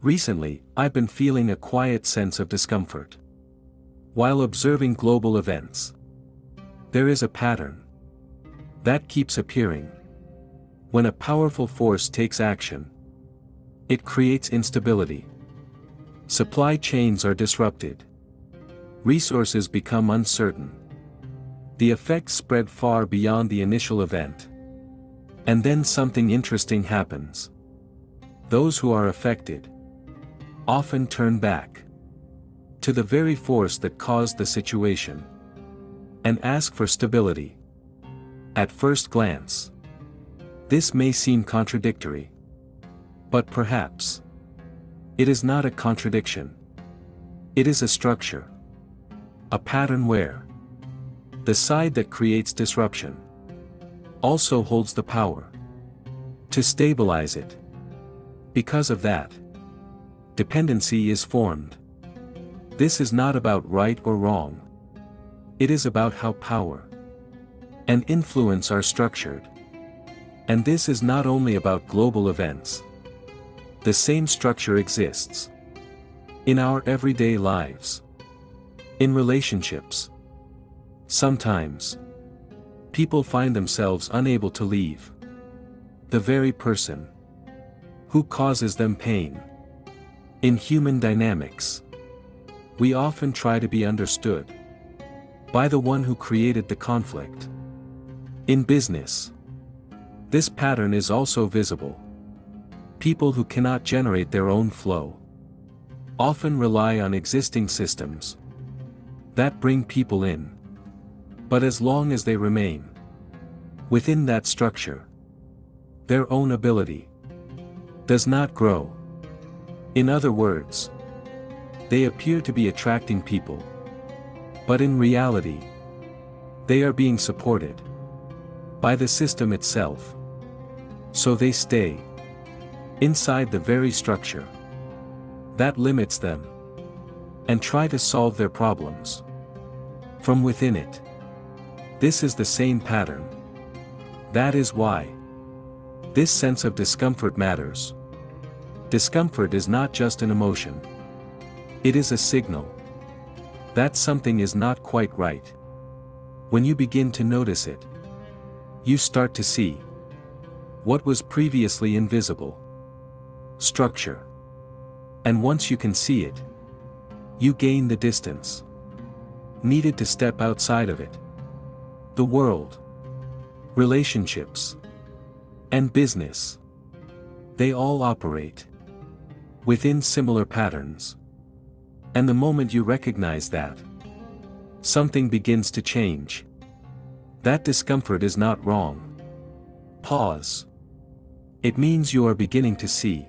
Recently, I've been feeling a quiet sense of discomfort. While observing global events, there is a pattern that keeps appearing. When a powerful force takes action, it creates instability. Supply chains are disrupted. Resources become uncertain. The effects spread far beyond the initial event. And then something interesting happens. Those who are affected often turn back to the very force that caused the situation and ask for stability. At first glance, this may seem contradictory. But perhaps it is not a contradiction. It is a structure. A pattern where the side that creates disruption also holds the power to stabilize it. Because of that, dependency is formed. This is not about right or wrong. It is about how power and influence are structured. And this is not only about global events. The same structure exists in our everyday lives, in relationships. Sometimes, people find themselves unable to leave the very person who causes them pain. In human dynamics, we often try to be understood by the one who created the conflict. In business, this pattern is also visible. People who cannot generate their own flow often rely on existing systems that bring people in. But as long as they remain within that structure, their own ability does not grow. In other words, they appear to be attracting people, but in reality, they are being supported by the system itself. So they stay inside the very structure that limits them and try to solve their problems from within it. This is the same pattern. That is why this sense of discomfort matters. Discomfort is not just an emotion. It is a signal that something is not quite right. When you begin to notice it, you start to see what was previously invisible: structure. And once you can see it, you gain the distance needed to step outside of it. The world, relationships, and business, they all operate within similar patterns. And the moment you recognize that, something begins to change. That discomfort is not wrong. Pause. It means you are beginning to see